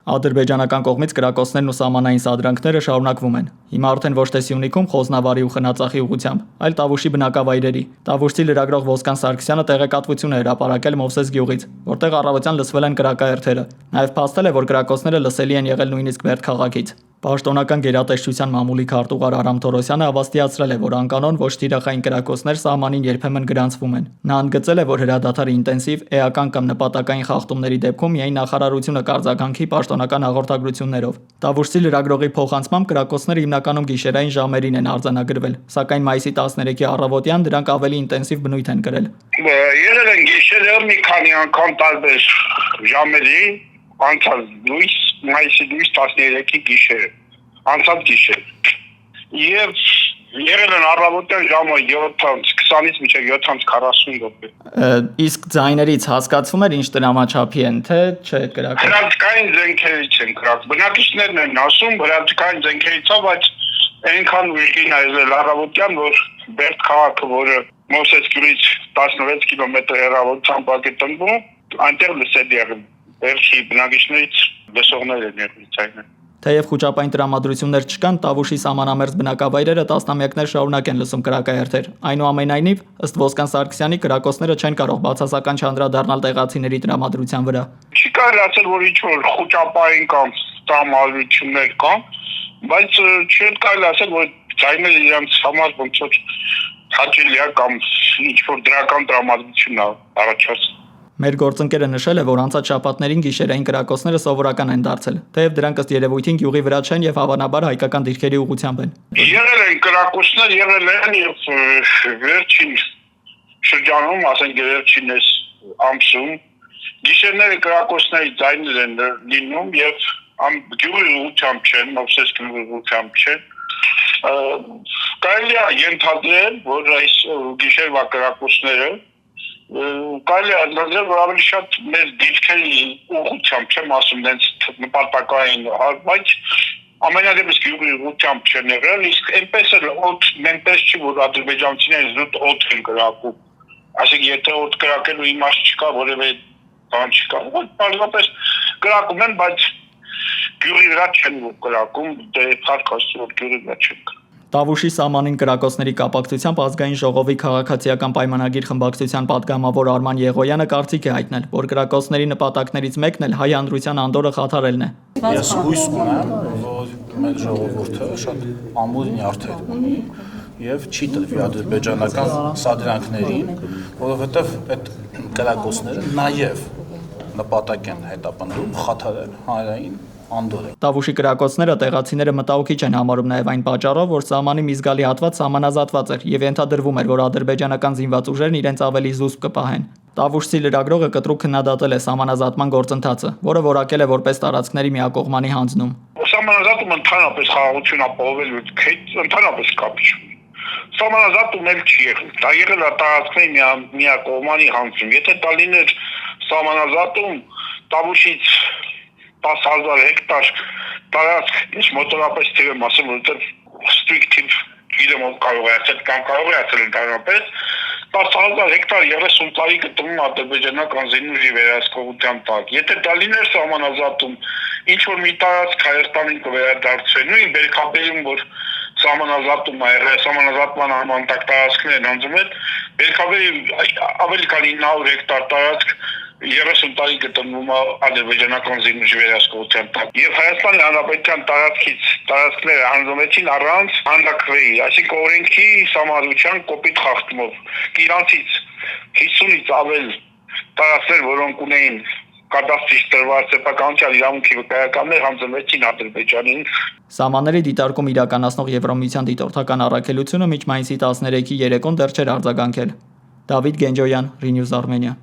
Ադրբեջանական կողմից կրակոցներն ու սահմանային սադրանքները շարունակվում են։ Հիմա արդեն ոչ թե Սյունիքում Խոզնավարի ու Խնածախի ուղղությամբ, այլ Տավուշի բնակավայրերի։ Տավուշցի լրագրող Ոսկան Սարգսյանը տեղեկատվություն է հրապարակել Մովսես գյուղից, որտեղ առավոտյան լսվել են կրակաերթերը։ Նաև փաստել է, որ կրակոցները լսելի են եղել նույնիսկ Բերդ քաղաքից։ Պաշտոնական գերատեսչության մամուլի քարտուղար Արամ Թորոսյանը հավաստիացրել է, որ անկանոն ոչ թիրախային կրակոցներ սահմանին երբեմն գրանցվում են։ Նա ընդգծել է, որ հրադադարի ինտենսիվ, էական կամ նպատակային խախտումների դեպքում միայն նախարարությունը կարձագանքի պաշտոնական հաղորդագրություններով։ Տավուշցի լրագրողի փոխանցմամբ կրակոցները հիմնականում գիշերային ժամերին են արձանագրվել, սակայն մայիսի 13-ի առավոտյան դրանք ավելի ինտենսիվ բնույթ են կրել։ Եղել են գիշերը մի քանի անգամ տարբեր ժամերի, անցած լույս, մայիսի լույս 13-ի գիշերը, անցած գիշեր։ Եվ եղել են առավոտյան ժամը 7:20-ից մինչև 7:40 րոպե։ Իսկ ձայներից հասկացվում էր ինչ տրամաչափի են, թե չէ կրակը։ Հրադադարային զենքերից են կրակ։ Բնակիչներն են ասում հրադադարային զենքերից է, բայց այնքան ուժգին է եղել առավոտյան, որ Բերդ քաղաքը, որը Մովսես գյուղից 16 կիլոմետր հեռավորությամբ է գտնվում, այնտեղ լսելի եղել։ Վերջի բնակիչներից լսողներ են եղել ձայները։ Թեև խուճապային տրամադրություններ չկան, Տավուշի սահմանամերձ բնակավայրերը տասնամյակներ շարունակ են լսում կրակաերթեր։ Այնուամենայնիվ, ըստ Ոսկան Սարգսյանի, կրակոցները չեն կարող բացասական չանդրադառնալ տեղացիների տրամադրության վրա։ Չի կարելի ասել, որ ինչ-որ խուճապային կամ տրամադրություններ կան, բայց չի կարելի ասել, որ ձայները իրենց համար ոնց որ հաճելի է կամ ինչ-որ դրական տրամադրություն է առաջացել։ Մեր գործընկերը նշել է, որ անցած շաբաթներին գիշերային կրակոցները սովորական են դարձել, թեև դրանք ըստ երևույթին գյուղի վրա չեն եւ հավանաբար հայկական դիրքերի ուղղությամբ են։ Եղել են կրակոցներ, եղել են եւ վերջին շրջանում, ասենք վերջին ամսում, գիշերները կրակոցների ձայներ են լինում եւ գյուղի ուղղությամբ չեն, Մովսես գյուղի ուղղությամբ չեն։ Կարելի է ենթադրել, որ այս գիշերվա կրակոցները կարելի է ընդգծել, որ ավելի շատ մեր դիրքերի ուղղությամբ չեմ ասում, դենց նպատակային, բայց ամենադեպս գյուղի ուղղությամբ չեն եղել, իսկ այնպես էլ նենպես չի, որ ադրբեջանցիները զուտ օդ են կրակում, ասենք եթե օդ կրակելու իմաստ չկա, որևէ բան չկա, պարզապես կրակում են, բայց գյուղի վրա չեն կրակում, դե փառք Աստծո, որ գյուղի վրա չեն կրակում։ Տավուշի սահմանին կրակոցների կապակցությամբ ազգային ժողովի քաղաքացիական պայմանագիր խմբակցության падգամավոր Արման Եղոյանը կարծիք է հայտնել, որ կրակոցների նպատակներից մեկն էլ հայ հանրության անդորը խաթարելն է։ Ես հույս ունեմ, որ մեր ժողովուրդը շատ ամուր նյարդեր ունի եւ չի տրվի ադրբեջանական սադրանքներին, որովհետեւ այդ կրակոցները նաեւ նպատակ են հետապնդում խաթարել հանրային անդորը։ Տավուշի կրակոցները տեղացիները մտահոգիչ են համարում նաև այն պատճառով, որ սահմանի մի զգալի հատված սահմանազատված էր եւ ենթադրվում էր, որ ադրբեջանական զինված ուժերն իրենց ավելի զուսպ կպահեն։ Տավուշցի լրագրողը կտրուկ քննադատել է սահմանազատման գործընթացը, որը որակել է որպես տարածքների միակողմանի հանձնում։ Սահմանազատումը ընդհանրապես խաղաղություն ապահովելու հետ ընդհանրապես կապ չունի։ Սահմանազատում էլ չի եղել։ Դա եղել է տարածքների միակողմանի հանձնում։ Եթե դա լիներ սահմանազատում Տավուշից 10,000 հեկտար տարածք, ինչ մոտորապես թիվ եմ ասում, որովհետև ստրիկտիվ գիտեմ ով կարող է ասել կամ կարող է ասել ընդհանրապես 10,000 հեկտար 30 տարի գտնվում ադրբեջանական զինուժի վերահսկողության տակ։ Եթե դա լիներ սահմանազատում, ինչ որ մի տարածք Հայաստանին կվերադարձվեր, նույն Բերքաբերում, որ սահմանազատում է եղել, սահմանազատման անվանտակ տարածքներ են անձում են, Բերքաբերի ավելի քան 900 հեկտար տարածք 30 տարի գտնվում է ադրբեջանական զինուժի վերահսկողության տակ։ Եվ Հայաստանի Հանրապետության տարածքները հանձնվեցին առանց հանրակրվեի, այսինքն օրենքի համառության կոպիտ խախտումով։ Իրանցից 50-ից ավել տարածքներ, որոնք ունեին կադաստրից տրված սեփականության իրավունքի վկայականներ, հանձնվեցին Ադրբեջանին։ Սահմանների դիտարկում իրականացնող Եվրամիության դիտորդական առաքելությունը մինչ մայիսի 13-ի երեկոն դեռ չէր արձագանքել։ Դավիթ Գենջոյան, Renews Armenia։